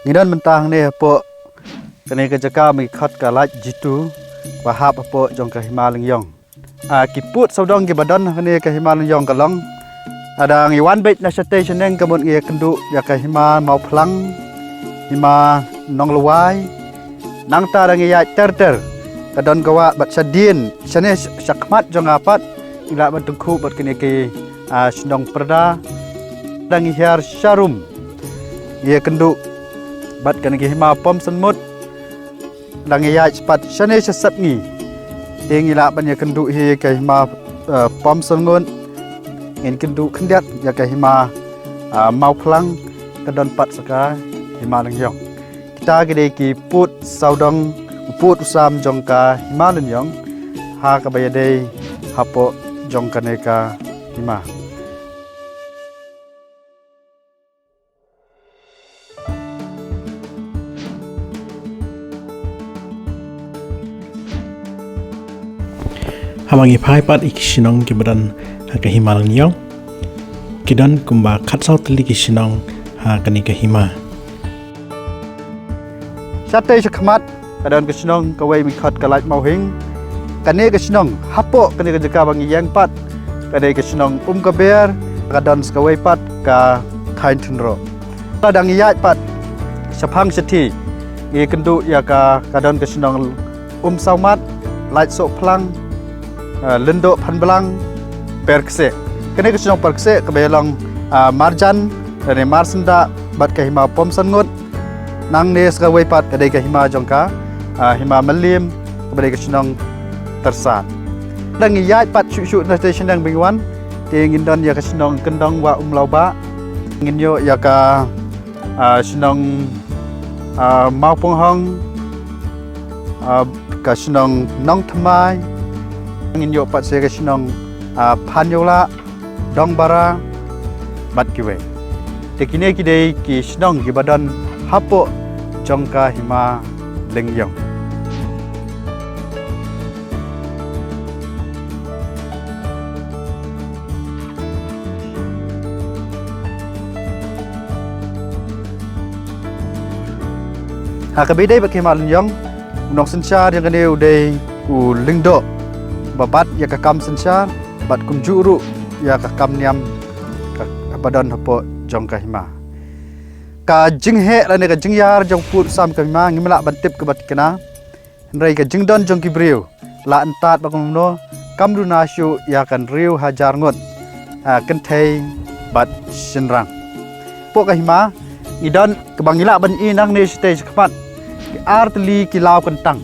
ngidan mentang ne po kene ke jaka mi khat ka laj jitu wa hap po jong ka himalang yong kiput saudong ke badan kene ke himalang yong kalong ada ngiwan bet na station neng kamut ngi kendu ya ka hima mau plang hima nong luai nang ta ngi ya ter kadon gawa bat sadin sane sakmat jong apat ila bat tengku bat kene ke sendong perda dangi hiar syarum ye kendu bat kene ke hima pom semut dangi ya cepat sane sesap ngi tingila ban ye kendu hi ke hima pom sengun ngin kendu kendiat ya ke hima mau plang kadon pat saka hima lengyong kita gede ki put saudong put usam jongka hima lengyong ha ka bayade hapo jongka neka hima hamangi phai pat iksinong kibadan ka himalang yong kidan kumba khatsau tli kisinong kani ka hima sate sakmat kadon kisinong kawai mi khat kalaj mau hing kane kisinong hapo kane ka jaka bangi yang pat kane kisinong ka ber kadon skawai pat ka thain thunro kadang iya pat saphang sethi ngi kendu ya ka kadon kisinong saumat laj so plang lendo phan belang perkse kene kesinong perkse kebelang marjan dan marsenda bat ke hima pom sangut nang nes ka weipat kadai ke hima jongka hima melim kebadai kesinong tersat dang yai pat shu na station dang bingwan tingin don ya kesinong kendong wa lauba ngin yo ya ka sinong mau ponghong ka sinong nong thamai ngin yo pat se kesinong panyola dong bara bat kiwe tekine kidei ki snong ki badan hapo jongka hima lengyong hakabidai bat hima lengyong nong sensyar yang kene udai lingdo babat ya kakam sensyar bat kumjuru ya kakam niam badan hapo jongka hima ka jinghe lane ka jingyar jong put sam ka hima ngimla bantip ke bat kena nrai ka jingdon jong kibriu la antat bakumno kamru nasyu ya kan riu hajar ngot kenthei bat sinrang po ka hima idon kebangila ban inang ne stage khapat ki artli ki law kentang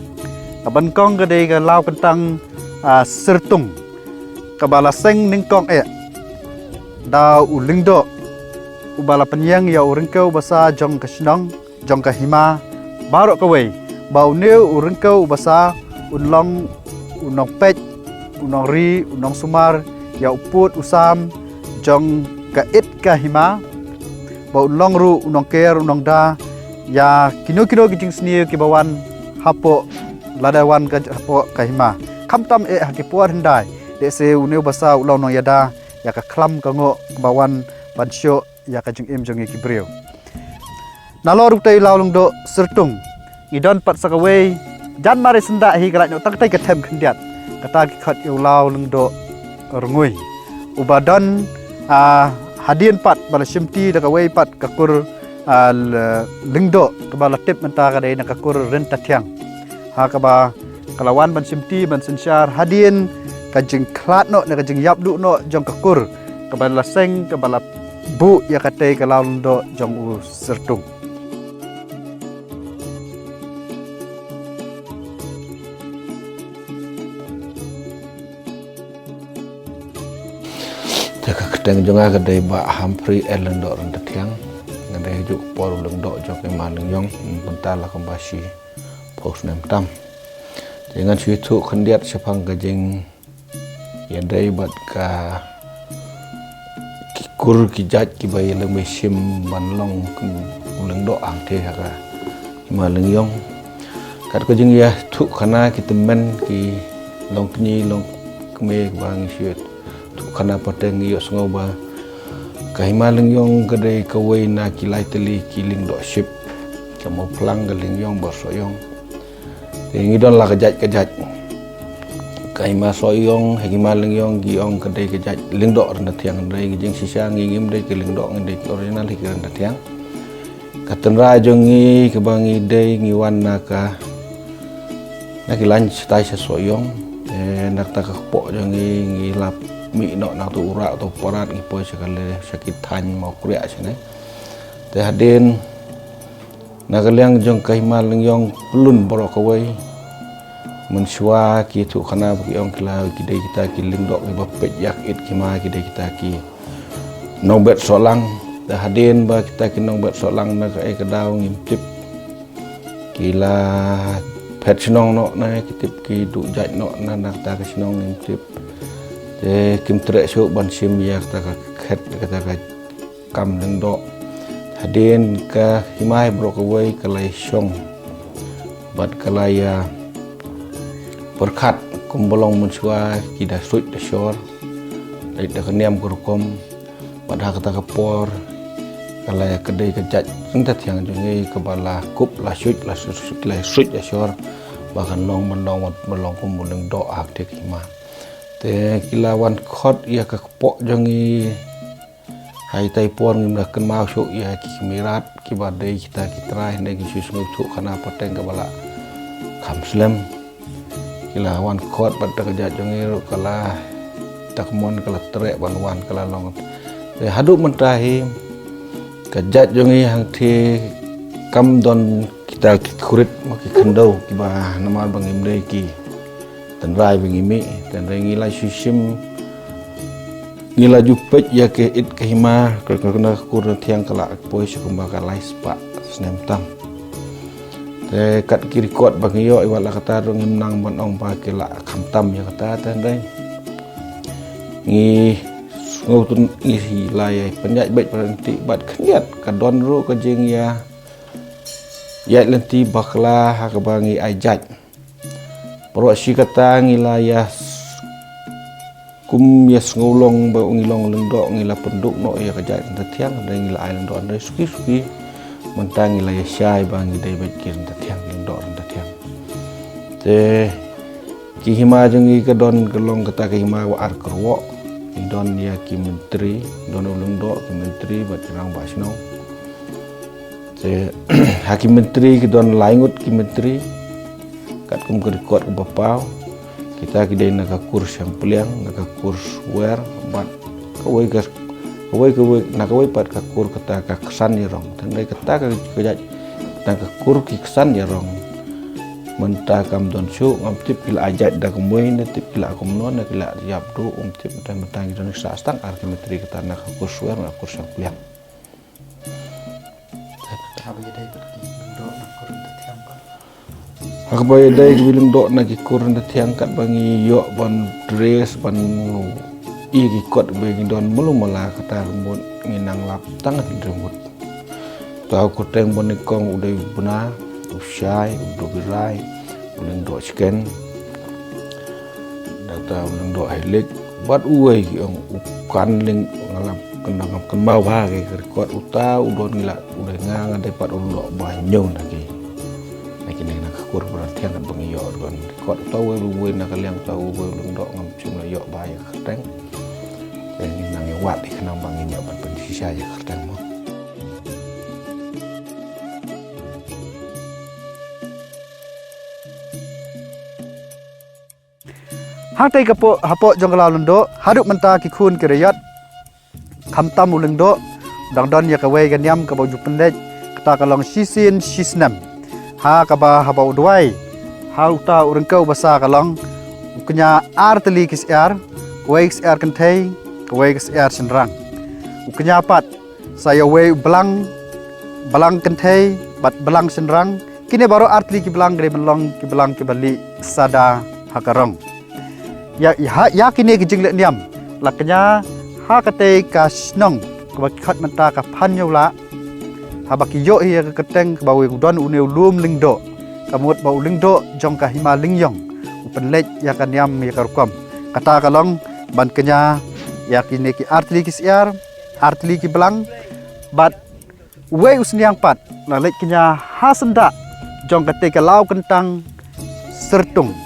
ban kong ka dei ka law kentang sertung kabala seng ningkong daw ulingdo ubala penyang ya urengkau basa jong kasnong jong kahima baro kawai bau neu urengkau basa unlong unong pet unong ri unong sumar ya uput usam jong kait kahima bau unlong ru unong ker unong da ya kino kijing sni kibawan hapo ladawan ka hapo kahima kamtam hakipuar hendai dese uneu basa ulau nong yada ya ka klam ka ngo bawan bansyo ya ka jing im jong kibreu nalor utai laulung do sertung idon pat sakawei jan mari senda hi galak no tak tai ka them khendiat kata ki khat eu laulung do rngui ubadan hadien pat bala simti da kawei pat kakur lingdo ka bala tip menta ka dei na kakur renta thiang ha ka ba kalawan ban simti ban sensyar hadien kajing klat no na kajing yap du no jong kakur kabala seng kabala bu ya kate kalau ndo jong u sertung jaga kedeng jonga kedai ba hampri elendo renda tiang ngade juk por lendo jok emaleng yong pentala kembasi pos nem tam dengan suitu kendiat sepang kajing ya dai bat ka kikur kijat ki bai le mesim banlong uleng do ang the ka himaleng yong kat ko jing ya thu khana ki temen ki long kni long kme bang syet thu khana pateng yo sngo ba ka himaleng yong ka dai ka wei na ki lai teli ki ling do ship Kamu pelang geling yong bersoyong. Tinggi don lah kejat. Kaima soyong, hekima lingyong, giong kedai kejat lingdok rendah tiang kedai gijing sisa ngingim dai ke lingdok ngedai original hik rendah tiang. Katenra jongi kebangi dai ngiwan naka naki lunch tai sesoyong. Nak tak kepok jongi ngilap mi nok nak tu urak tu porat ngipoi sekali sakit tan mau kuriak sini. Teh hadin nak liang jong kaima lingyong pelun borok kawai. Mensua ki tu kana bagi orang kila kidai kita ki lingdok ni bapet yak it kima kidai kita ki nombet solang dah hadin ba kita ki nombet solang na ka kedau ngimtip kila pet senong nok na kitip ki du jaj nok na nak ta ka senong ngimtip te kim trek sok ban sim yak ta ka khet kata ka kam lingdok hadin ka himai brok away kalai song bat kalaya berkat kumbolong mensua kita suit the shore dari dah keniam kerukom pada kata kepor kalau kedai kejat entah yang jungi kebala kup lah suit the shore bahkan long melong kumbolong do hak dek hima te kilawan khot ia ke kepok jungi hai taipon ngimlah kenmau syuk ia kimirat kibadai kita kitrai negi susu tu kana pateng kebala kamslem kila wan kot pada kerja jongir kala takmon kala trek wan kala long haduk mentahi kejat jongi hang thi kam don kita kurit maki kendau kiba nama bangim dei ki tenrai bangimi tenrai ngila susim ngila jupet ya ke it kahima kena kur tiang kala poi sekumba kala spa snem tam kat kiri kot bagi yo iwala kata dong menang ban ong pa kila khamtam ya kata tandai ngi ngutun ngi lai penjat baik berhenti bat keniat kadon ru ke jing ya lenti bakla ha ke bangi ajat pro si kata ngi laya kum ya ngulong ba ngilong lendok ngila penduk no ya kejat tetiang dan ngila ai lendok andai suki mentangi laya syai bangi dai baikir tetiang lindok tetiang te ki hima jongi kedon gelong kata ki hima wa ar kerwo don ya ki menteri don lindok ki menteri bat rang basno te hakim menteri ki don laingut ki menteri kat kum rekod ke bapau kita ki dai nak kurs yang peliang nak kurs wer bat kawai nak kawai pat kakur kata ka kesan ya rong tandai kata ka kejat tang kakur ki kesan ya rong menta kam don su ngam tip pila ajat da kemoi na tip pila komnon na kila yap do tip mentang don sa stang arkimetri kata nak kakur suar nak kurs yang kuliah Akabai dai bilang dok nak ikur na tiang kat bangi yo ban dress ban igi kot bagi don belum malah kata rambut nginang lap tangan rambut tahu koteng bonikong udah benar usai udah berai udah dok scan data udah dok highlight buat uai yang ukan ling ngalap kendang kembau hari rekod uta udah ngilak udah ngang dapat ulok banyak lagi ni nak kur berarti akan pengiyo don rekod tahu uai nak kalian tahu uai udah dok ngam cuma yok bahaya keteng yang nang wat ikan bangin ya ban pensisa ya kertan mo Hatai kapo hapo jong kalau lendo haduk menta ki kun ki rayat khamtam ulengdo dang don ya kawai ganyam ka baju pendek kata kalong sisin sisnam ha ka ba habau duai ha uta urengkau basa kalong uknya arteli kis air wais air kentai kawai kes air senrang uknya pat saya wei belang kentai bat belang senrang kini baru artli ki belang gre belong ki belang ki bali sada hakarong ya kini ki jingle niam laknya ha kate ka snong ka khat menta ka phanyola ha baki yo hi ka keteng ka bawi don uneu lum lingdo kamut bau lingdo jong ka hima lingyong upenlej ya kan niam ya karukom kata kalong ban kenya ya kini ki artli ki siar artli ki belang bat Uwe usniang pat lalit kenya hasenda jong kate kalau kentang sertung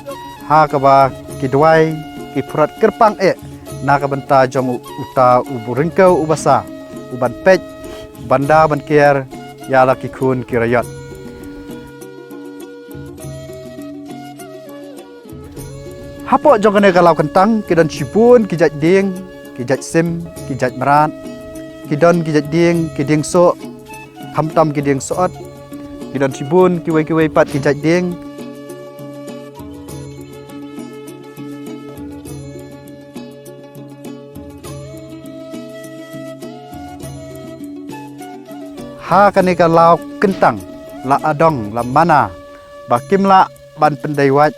ha kaba kidwai ki purat kerpang na ka benta jong uta uburingkau ubasa uban pej banda ban kier ya la ki kun kirayat hapo jong kene kalau kentang kidan cibun kijat ding kijat sim kijat merat kidon kijat ding kiding so hamtam kiding soot kidon cibun kiwai pat kijat ding ha kani kalau kentang la adong la mana bakim la ban pendai wat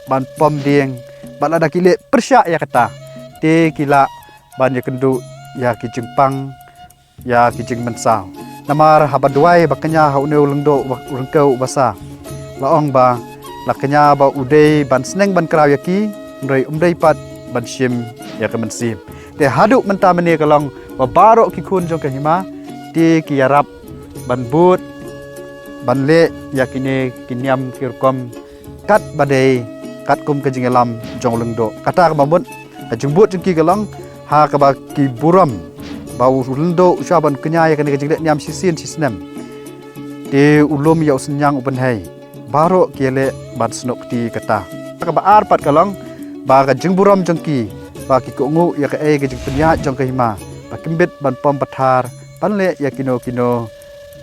ban pom ding ban ada kile persyak ya kata te kila ban ya kendu ya ki jengpang ya ki jeng mensau namar habaduai bakanya haune ulengdo urengkau basa laong ba lakanya ba udai ban seneng ban kraw yaki ndrei umdai pat ban sim ya ka mensim te haduk menta meni kalong ba barok ki kun jong ka hima te ki yarap ban but ban le yakine kinyam kirkom kat badai kat kum ke jingelam jong lengdo kata ka bambut jumbut jengki galang ha ka ba ki buram bau lengdo usaban kenya yakane ke jingle nyam sisin sisnem de ulum ya usenyang uben hai baro kiele ban snok ti kata ka ba ar pat galang ba ka jengburam jengki ba ki kongu ya ka ke jing penya jong ka hima ba kimbet ban pom pathar ban le yakino kino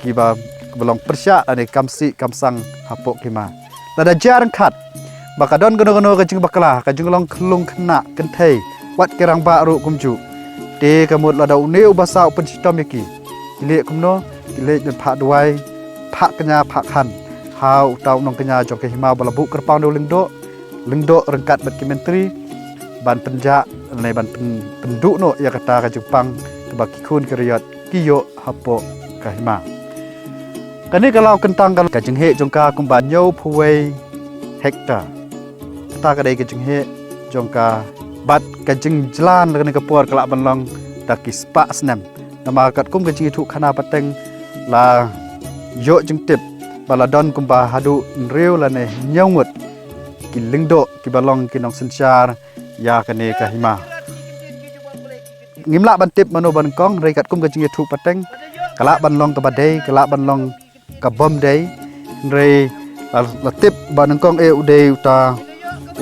kiba belong persyak ane kamsi kamsang hapok kima lada jarang khat bakadon gono-gono kajing bakla kajing long klung kena kentai wat kerang baru kumju te kamut lada uneu basa open system yaki ile kumno ile den phak duai phak kenya phak khan hau tau nong kenya jok ke hima balabu kerpang do lengdo rengkat bat menteri ban penja ne ban penduk no ya kata ka Jepang kebaki kun keriyat kiyo hapok kahima kani kalau kentang kalau kajeng he jongka kumban nyau puwei hektar kata kadai kajeng he jongka bat kajeng jalan kani kapur kelak banlong daki spa snem nama kat kum kajeng itu khana pateng la yo jeng tip baladon kumba hadu nreu la ne nyaungut ki lingdo ki balong ki nong sensyar ya kani kahima ngimla ban tip mano ban kong rei kat kum kajeng itu pateng kelak banlong ke badai kelak banlong ka bom dei rei la tip banengkong udei uta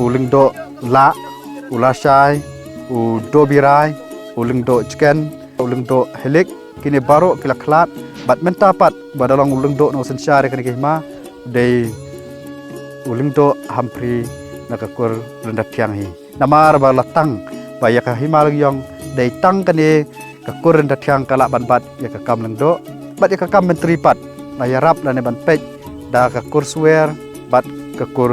ulingdo la ulasai u dobirai ulingdo chicken ulingdo helik kini baro kila klat bat mentapat badalong ulingdo no sensyare kini kihma dei ulingdo hampri nakakur rendat tiang hi namar ba latang ba ya ka himalyong dei tang kani kakur rendat tiang kala ban bat ya ka kam lengdo bat ya ka kam menteri pat la yarap la ne ban pej da ka kurswer bat ka kur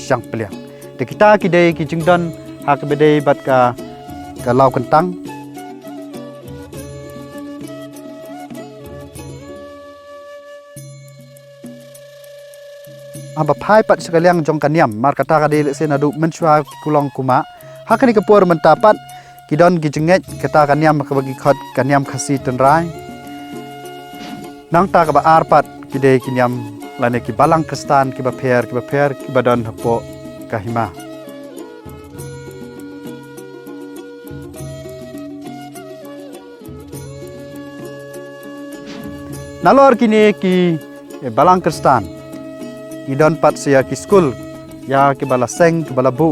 syang peliang de kita ki dei ki jingdon ha ka bedei bat ka lau kentang aba phai pat sekaliang jong kaniam mar kata ka dei sen adu menchua kulong kuma ha kani ka por mentapat kidon ki jenget kata kaniam ka bagi khot kaniam khasi tenrai nang ta ka ba arpat kide kinyam lane ki balang kristan ki ba pher ki badon hapo kahima nalor kini ki balang kristan idon pat sia ki school ya ki bala seng ki bala bu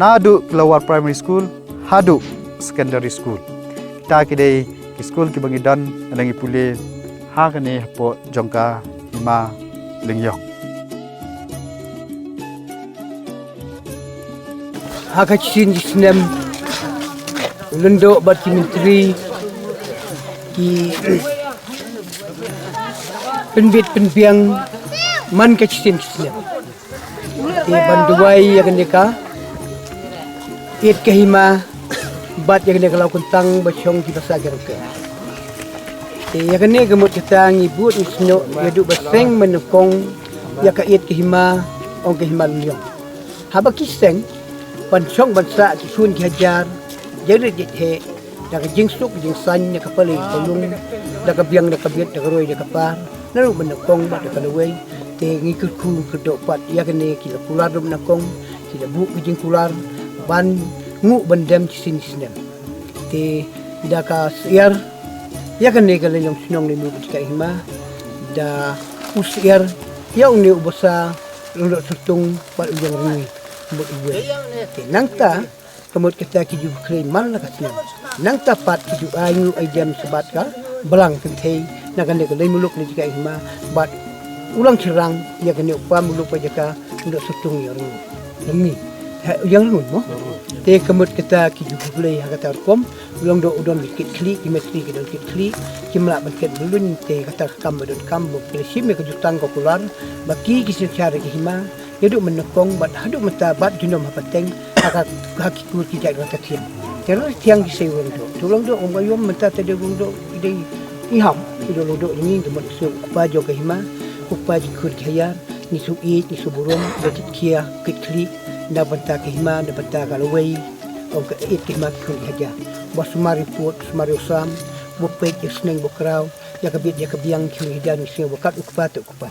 nadu lower primary school hadu secondary school kita kide ki school ki bangi don alangi pule ha kane hapo jongka hima lingyong ha ka chin sinem lendo bat menteri ki penbit penbiang man ka chin sinem di banduai ya kaneka it ke hima bat ya kaneka lau kuntang bachong ki basa gerke ya kene gemut kita ngibut isno ya du baseng menukong ya ka it ke hima ong ke hima lyong haba kiseng panchong bansa ki sun ki hajar jadi he dah ke jing suk jing san dah ke pali pelung dah ke biang dah ke biat dah ke roi dah ke par lalu menakong dah ke lewai te ngikut ku kedok pat ya kene kila kular dum nakong kila bu ke jing kular ban ngu bandam sin sinem te dah ka siar ya kene kala yang sinong ni mu ka hima dah usiar yang ni ubasa luluk tertung pat ujang rui mut uwe te nangta kemut kita kiju krein mal la kasnya nang tapat kiju ayu aidam sebat ka belang kentai nakan de lai muluk ni jika hima bat ulang cerang ya kene upa muluk pa jaka untuk setung ya ru demi yang lu mo te kemut kita kiju play kata kom ulang do udon dikit klik imetri ke dikit klik kimla banket belun te kata kam badon kam bo sim ke jutang ko kular baki kisin cara ke hima yaduk menekong bat haduk mata bat junom hapateng haki kur kijak rata tiang. Kalau tiang kisah orang tu, tolong tu orang ayam menta tadi orang tu ide iham, ide orang tu ini tu maksud upah jauh kehima, upah jikur kaya, nisu it, nisu burung, berkit kia, klik, nak menta kehima, nak menta kalawai, orang it kehima kur kaya. Bos sumari put, sumari usam, bopek seneng bokrau, ya kebiang kur hidan nisu bokat upah tu upah.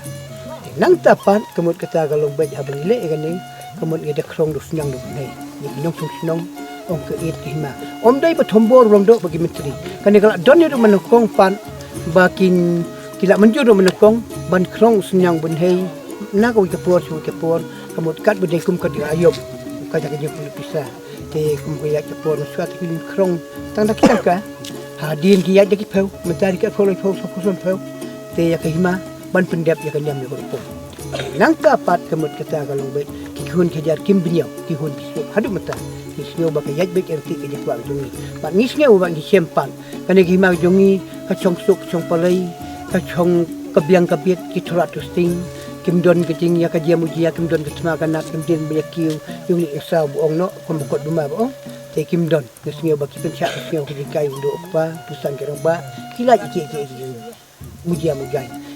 Nang tapan kemud kata kalau baik abang le kan ni kemud ada krong dus nyang du nei ni nong sung sinong ong ke it hima om dai pathombo rong do bagi menteri kan kalau don ni menokong pan bakin kila menjur menokong ban krong senyang bun hei na ko ke por kemud kat bedai kum ka dia ayub ka jaga je pun pisah te kum ko ya ke por suat kin krong tang dak ka hadin ki ya de ki peu mentari ka follow so kuson peu te ya ke hima ban pendap ya kanyam ya korupong nang kapat kemut kata kalau baik kihun kejar kim biniau kihun bisuk hadu mata nisnyo baka yaj baik erti ke jakwa jongi pat nisnyo ubang di sempan kan gi ma jongi ka chong suk chong palai ka chong kebiang kabiet ki thorat tusting kim don ke jing ya ka dia mujia kim don ke tma kana kim den bekiu yung ni sa bu ong no kom bukot duma bo te kim don nisnyo baki pencha nisnyo ke jikai unduk pa pusan ke roba kila ki mujia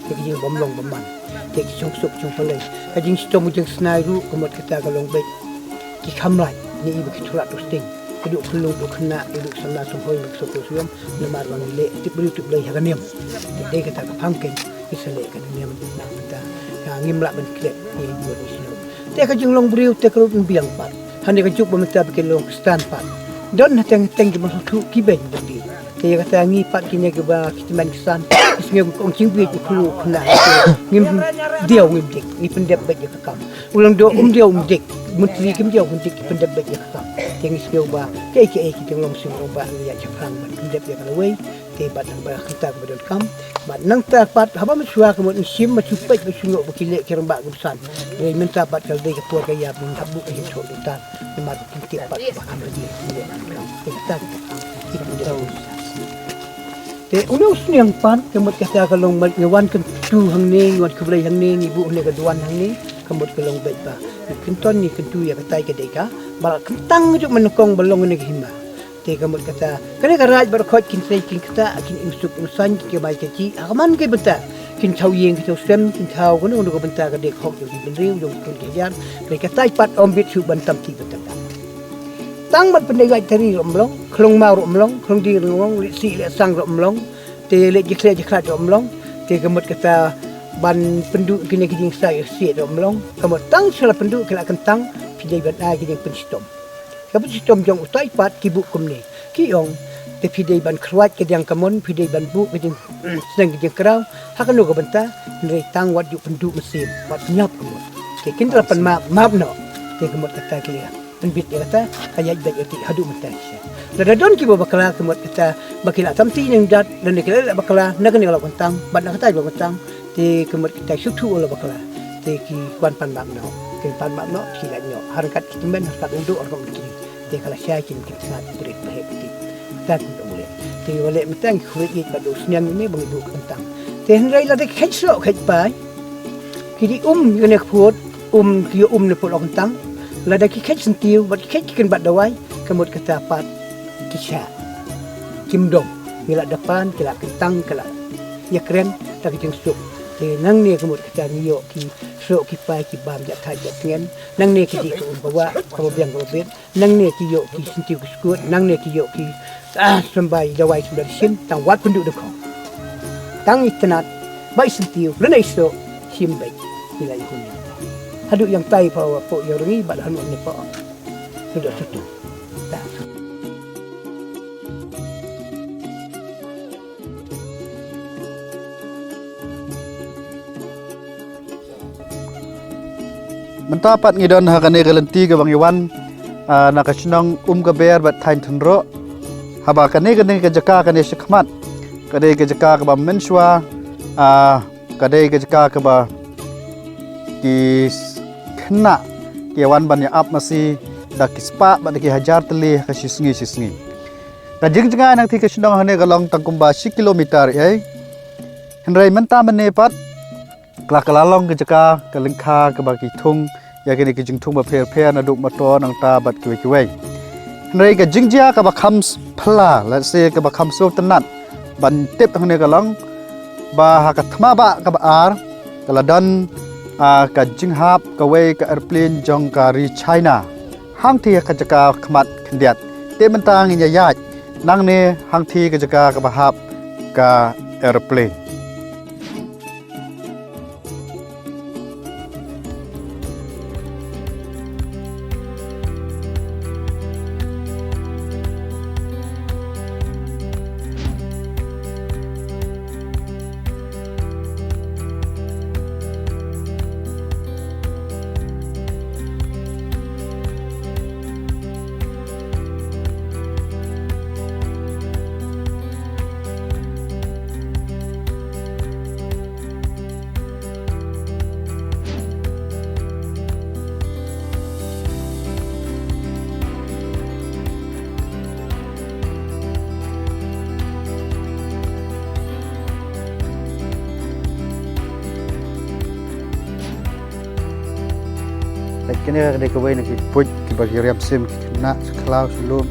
kajing bomlong bomman te ki chong suk chong palai kajing sto mujang snai ru komot kita kalong baik ki khamlai ni ibu ki thurat tusting keduk pelung duk kena duk sana sumhoi mek sok suam lemar wang le tip beri tip lei haganiam de kata ka pangken isale kan niam na kita ka ngimla ben klep ni buat islo te kajing long briu te kerut biang pat hande ka juk bemeta bikin long stand pat don hatang teng ki masuk ki ben jadi te kata ngi pat kini ke ba kitiman kisan isnge ong cingbi ku klu kena ngim dia ngim dik ni pendep baik ka kam ulang do dia dik menteri kim dia dik pendep baik ka kam teng isnge ba ke kita long sing ba ya chakrang ban pendep ya kalawai te bat nang ba kita ke badal kam bat nang ta pat haba mesua ke mot sim ma cupet ke sungok bekile ke rembak gusan re minta bat kal de ke por ke ya bin habu ke chok dutan ni mat tintik pat ba am dia kita tahu te uno sniang pan kemut kata kalong ngawan kan tu hang ni ngawan keblai hang ni ibu ne keduan hang ni kemut kalong baik ba kenton ni kedu ya katai ke deka bal kentang juk menokong balong ne hima te kemut kata kene karaj bar khot kin sei kin kata kin insuk usan ke bai ke ci aman ke benta kin chau yeng ke sem kin chau ko no ko benta ke dek hok yo bin riu yo kin ke jan ke katai pat ombit su bantam ti benta tang bat pendai gai teri romlong klong mau romlong klong di romlong li si le sang romlong te le jekla romlong te kemut kata ban penduk kini kijing sai si romlong kemut tang sala penduk kala kentang pidai ban ai kijing penstom kabut sistom jong utai pat kibuk kumni kiong te pidai ban kruat kedang kamon pidai ban bu kijing senang kijing kerau hakano ko benta nrei tang wat yu penduk mesin wat nyap kemut te kindra pan map no te kemut kata klia penbit dia kata kaya baik erti hadu mentai lada don ki bakala kemot kita bakila tamti yang dat dan dikala bakala nak ni kalau kentang bad nak kata kentang ti kemot kita sutu ola bakala ti ki kwan pan mak no ki pan mak no sila nyo harkat kitimben harkat untuk orang kiri ti kala syai kin kita berit baik ti tak boleh ti boleh mentang kuit badu sniang ni bang du kentang ti henrai lada khetso khet pai kiri ngene khut ki ne pol kentang lada ki khet sentiu bat khet kin bat dawai kemut kata pat kisah kim dom mila depan kila kentang kila ya keren tak jeng sup te nang ne kemut kita niyo ki so ki pai ki bam ja thai ja tien nang ne ki di ko bawa ko biang ko bet nang ne ki yo ki sinti ku skut nang ne ki yo ki sambai dawai sudah sin tang wat penduk de ko tang itnat bai sinti ren ai so sim bai nilai hun hadu yang tai pa po yo ri ba hanu ne po sudah tutu tak Mentapat ngidon hakane galenti ke Bang Iwan nakasnong gaber bat tain thenro haba kane ke jaka kane shikmat kade ke jaka ke ba menswa kade ke jaka ke ba ki khna ke wan ban ya ap masi da kispa ba ki hajar tele ka sisngi ka jingja nang thi kasnong hane galong tangkumba 10 kilometer ai henrai menta mane pat Kelakalong ke jaka ke lengkha ke bagi thung ya kini ke jing thung ba pher na duk mato nang ta bat kiwe nei ke jingjia ke ba khams phla la se ke ba khams so tanat ban tip hne kalong ba ha ka thma ba ke ba ar kala dan ka jinghap ke we ke airplane jong ka ri China hang thi ka jaka khmat khndiat te mentang nya yat nang ne hang thi ke jaka ke ba hap ka airplane kini ka dek kawai nak puj ki bagi riap sim na sekelau sebelum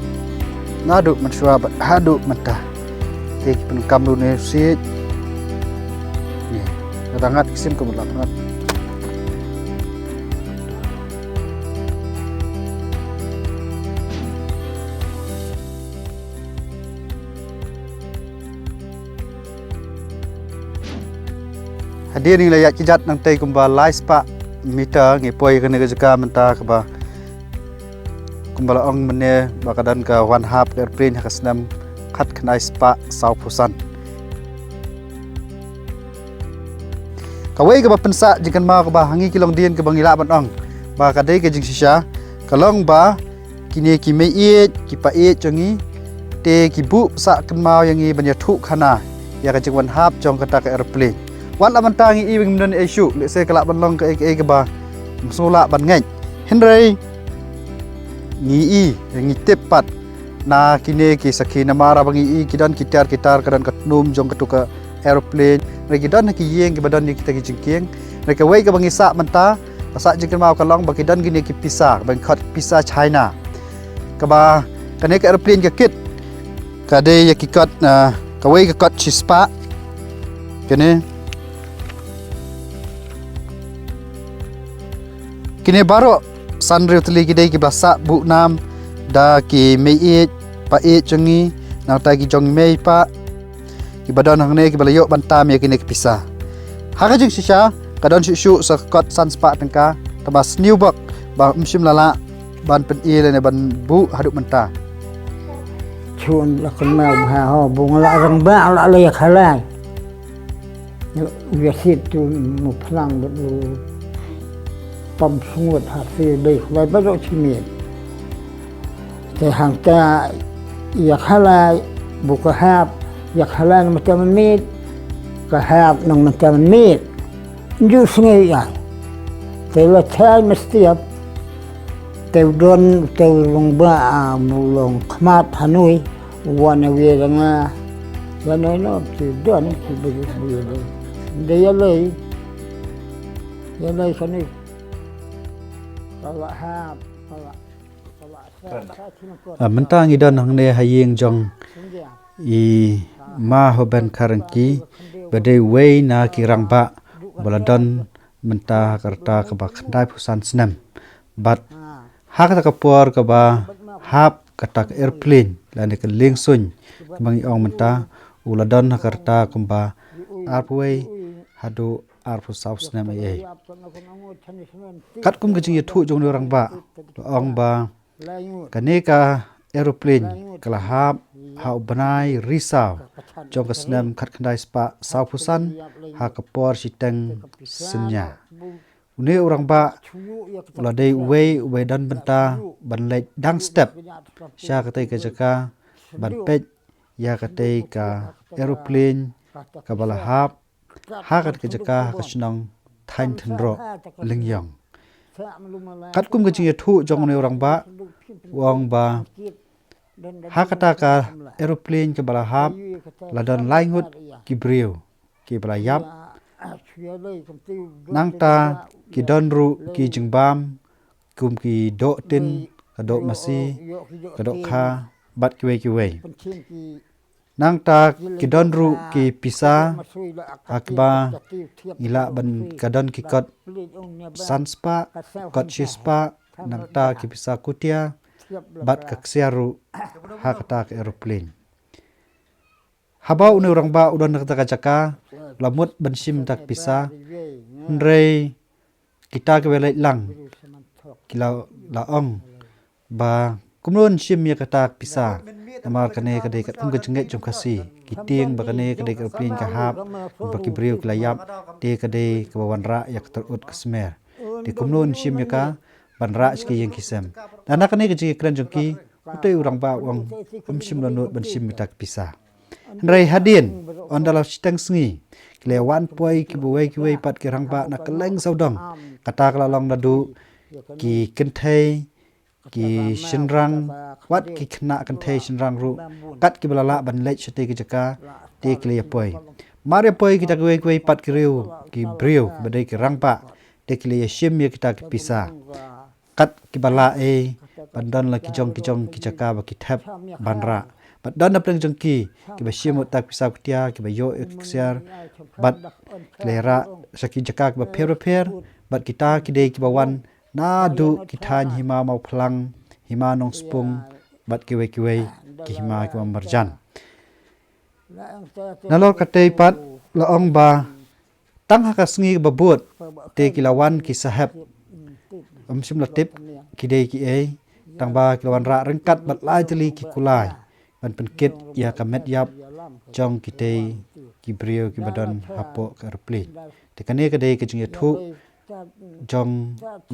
nadu mensua bat hadu mentah te ki penkam lu ne si ni ngadangat sim ke belak ngat hadir ni layak kijat nang tei kumba lais pa mita ngi poi kene jaka menta ka ba kumbala ong mene bakadan ka one half airplane hakasnam khat khnai spa sau phusan kawai ka ba pensa jikan ma ka ba hangi kilong dien ka bangila ban ong ba ka dei ka jing sisa kalong ba kini ki me e ki pa e chongi te ki bu sa kan ma yang i banya thu khana ya ka jing one half jong ka ta airplane wan la bantangi i wing non issue le se kala ban long ke ke ba msula ban ngai henry ngi i ngi tepat na kine ki sakhi na mara bangi i kidan kitar kadan katnum jong katuka aeroplane re kidan ki yeng ki badan ni kita ki jingkeng re ka wei ka bangi sa manta pasa jingken mau kalong ba kidan gini ki pisa ban khat pisa China ka ba kane ka aeroplane ka kit ka de ya ki kat ka wei ka kat chispa kene kini baru sanriu teli kidai ki basa bu nam da ki mei pa e chungi na ta ki jong mei pa ki badan hang ne ki balayo bantam ya kini ki pisa ha jing sisa kadon shu sa kot san spa tangka tabas new bak ba msim lala ban pen e le ne ban bu haduk menta chun la kon mau ha ho bung la rang ba la le khalai ya sit tu mu plang lu pom sungut hati dei lai ba ro chimit te hang ta ya khalai bu ka hap ya khalai macam mit ka hap nang macam mit ju sngai ya te la chai mesti ap te don te long ba mu long khmat hanui wana we nga ya no ti don ti bu de ya lei khani menta ngi dan hang ne hayeng jong i ma ho ben karangki bade wei na ki rangba baladon menta karta ke ba khandai pusan snem bat hak ta kapor ke ba hap kata airplane lan ke ling sun bang ong menta uladon karta kumba arpway hadu arpu south snem ai kat kum ke ji thu jong orang ba ong ba kaneka aeroplane kala hap hau banai risau jong ke snem khat khandai spa sau pusan ha kapor siteng senya une orang ba la dei we dan benta ban lek dang step sha ka te ka jaka ban pet ya ka te ka aeroplane ka bala hap ha ka ke jaka ka snong thain thin ro lingyong kat kum ke ji thu jong ne orang ba wong ba ha kata ka aeroplane ke bala hap la dan laingut ki brio ki bala yap nang ta ki don ru ki jingbam kum ki do tin ka do masi ka do kha bat ki we nang ta ki don ru ki pisa akba ila ban ka don ki kot sanspa kot shispa nang ta ki pisa kutia bat ka ksiaru ha kata ke aeroplane habau ne orang ba udan kata ka jaka lamut bensim tak pisa ndrei kita ke welai lang kila laong ba kumron sim ya kata pisa amar kane kade kat kum ke jengget jom kasi kiting ba kane kade ke aeroplane ka hap ba ki brio klayap te kade ke bawan ra ya terut ke smer di kumron sim ya ka ban ra ski yang kisem anak kane ke ji kran jongki utai orang ba wang sim lanut ban sim tak pisa Rai hadin on dalam sitang sengi kelewan poi ki buai pat ki rangba na keleng saudang kata kelalong nadu ki kentai ki shinrang wat ki kena kentai shinrang ru kat ki balala ban lech sete ki jaka te kle poi mare poi kita buai pat ki riu ki brio badai ki rangba te kle shim ye kita ki pisa kat ki bala bandan la ki jong ki jaka ba ki thap banra bat dan na pleng jengki ki ba shim tak pisa kutia ki ba yo eksiar bat klera saki jaka ki ba per bat kita ki dei ki ba wan na du ki than hima mau phlang hima nong spung bat ki we ki hima ki marjan nalor katei pat la ong ba tang ha ka sngi ba but te ki lawan ki sahab sim latip ki dei ki tang ba ki lawan ra rengkat bat lai teli ki kulai ban penkit ya kamet yap jong kitei ki brio ki badan hapo ka airplane te kane ka dei ke jing thu jong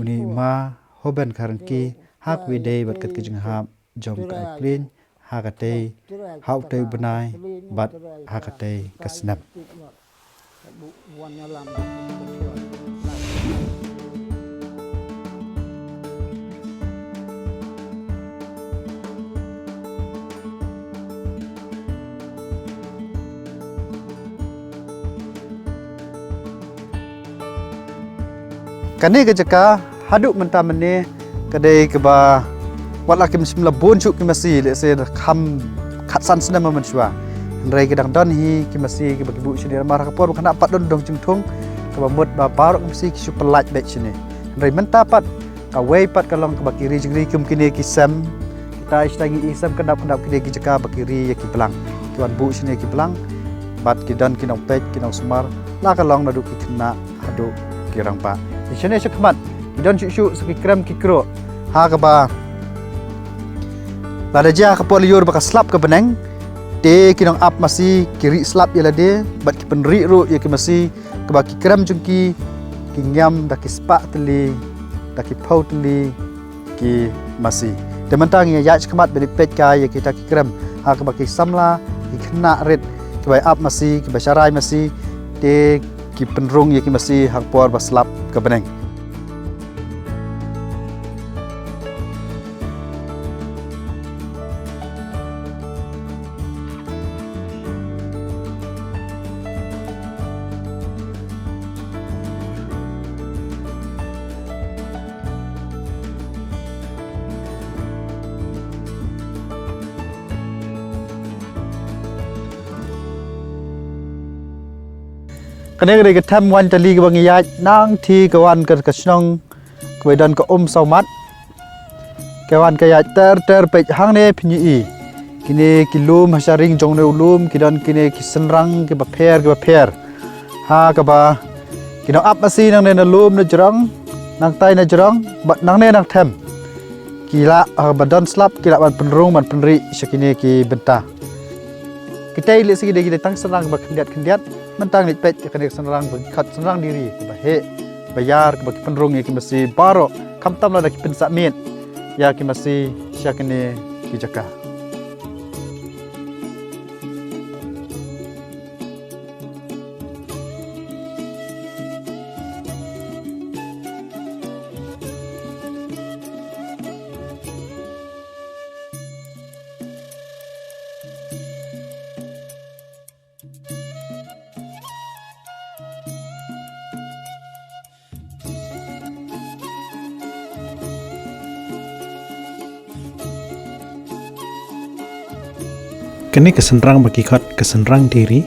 uni ma hoben karangki hak we dei bat kat ke jing hap jong ka airplane ha ka tei hau tei banai bat ha ka tei ka snap kane ke jaka haduk menta mene kade ke ba wala kim simla bonchu ki masi le se kham khatsan sna ma manchwa ndrai ke dang don hi ki masi ki bu chini mar ka por khana pat don dong chingthung ke ba mut ba parok masi ki super light bet chini ndrai menta pat ka wei pat ka long ka bakiri jingri kum kine ki sam kita istangi isam kedap kide ki jaka bakiri ya ki pelang tuan bu chini ki pelang bat ki dan ki nong pet ki nong sumar la ka long na du ki thna hadu ki rang pa Isene sekmat don cucu sekikram kikro ha ka ba lada ja ka polior baka slap ka beneng te kinong up masih kiri slap ya lade bat ki penri ru ya ki masih ka ba kikram jungki ki ngam da ki spa teli da ki pau teli ki masih de mentang ya sekmat beni pet ka ya kita kikram ha ka ba ki samla ki khna red ki ba up masih ki ba syarai masih te ki penrung ya ki masih hang por baslap ke beneng kan ne ke tham wan tali ke bang ya nang thi ke wan ke snong ke dan ke sau mat ke wan ke ya ter pe hang ne phni i kini kilum hasaring jong ne ulum kidan kini kisenrang ke ba pher ha ke ba kino ap masi nang ne na lum na jrang nang tai na jrang bat nang ne nang them kila badan slap kila ban penrung ban penri sakini ki benta kita lihat segi kita tang serang ba kendiat mentang ni pet kan serang ba khat serang diri ba he bayar ba penrung ki masi baro kam tam la ki pensa min ya ki masi sakini ki jaka Kini kesenrang bagi kot kesenrang diri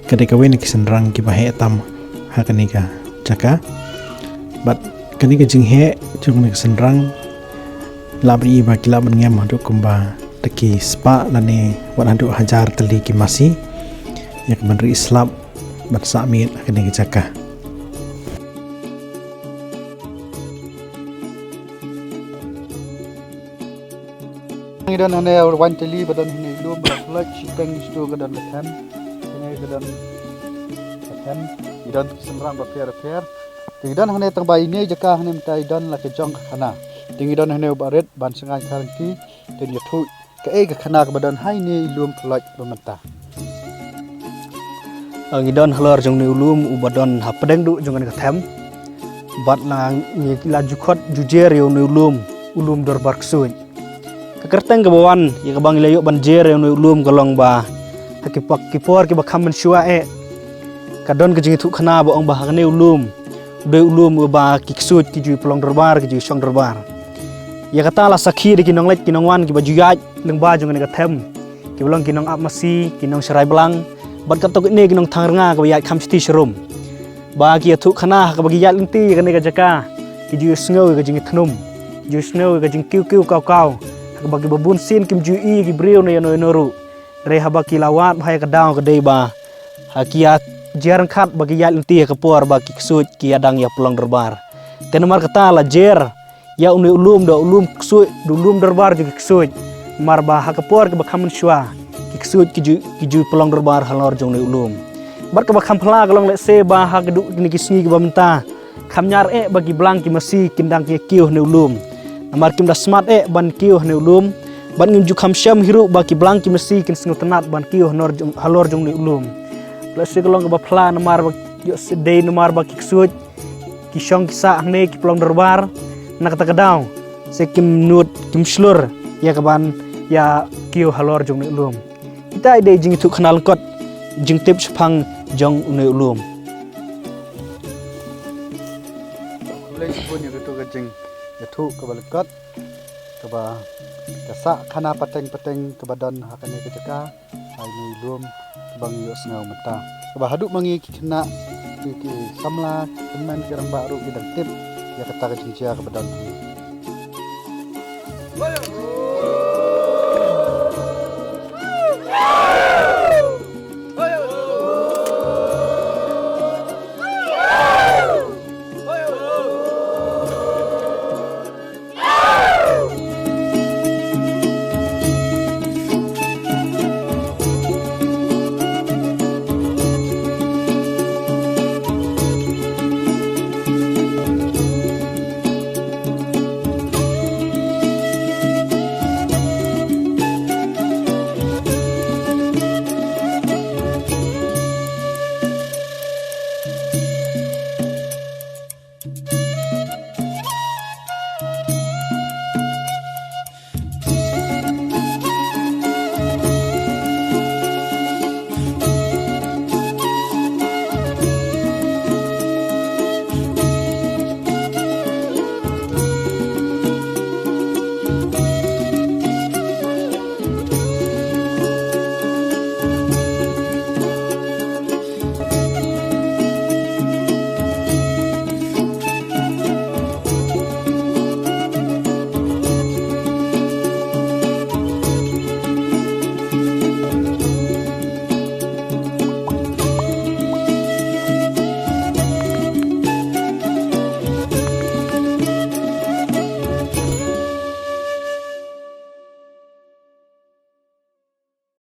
ketika wen kesenrang ki bahe tam ha kini ka jaka bat kini ke jing he jung ni kesenrang labri ba kila ban ngam hadu kumba teki spa lane 100 hajar tali ki masi yak benri islam bat samit kini ke jaka dan ane wan tali badan ini lum like chipeng sto gadan lekan ini gadan lekan idan semrang ba pher tidan hane tang ba ini jaka hane mtai dan la ke jong khana tingidan hane baret ban sangai karki tin yathu ke ga khana ke badan hai ni lum like bamanta Ngidon halor jong ni ulum ubadon ha pedeng du jong ni kathem bat lang ni la jukot jujer yo ni ulum dorbar ksuin kerteng ke bawan ya ke bang layuk banjer yang ulum golong ba hakipak kipor ke bakam mensyua kadon ke jingi thuk khana ba ong ba hakne ulum ba kiksut ki jui pelong derbar ki jui song derbar ya kata la sakhi de kinong let kinong wan ki ba juyaj leng ba jong ni kathem ki belong kinong ap masi kinong serai belang bat katok ne kinong thangrnga ke ya kham sti shrum ba ki thuk khana ka bagi ya lengti ka ne ka jaka ki jui sngo ke jingi thnum jui sngo ke jing kiu kau bagi babun sin kim jui ki brio ne no noru re habaki lawat bhai ka daw ka dei ba hakia jer khat bagi ya inti ka por ba ki ksut ki adang ya pulang derbar tenmar kata la jer ya uni ulum do ulum ksut ulum derbar ju ksut mar ba ha ka por ka bakam shwa ki ksut ki ju pulang derbar halor jong ne ulum bar ka bakam phla galong le se ba ha ka du ni ki sngi ki ba menta khamnyar bagi blang ki masi kindang ki kiu ne ulum amar kim da smart ban kiu ne ulum ban ngim ju kham syam hiru ba ki blang ki mesi kin singu tenat ban kiu nor halor jong ne ulum plus sekolong ba phla namar ba yo sedei namar ba ki ksut ki syong kisa ne ki plong derbar nak ta kadaw se kim nut kim slur ya ka ban ya kiu halor jong ne ulum kita ide jing thu khnal kot jing tip phang jong ne ulum le pun ni tu ka jing yathu ke balakat ke ba kasa khana pateng ke badan hakane ke jaka ai ni lum bang yo snau mata ke ba hadu mangi ki khna ki samla kemen kerang baru ki tip ya kata ke jingja ke badan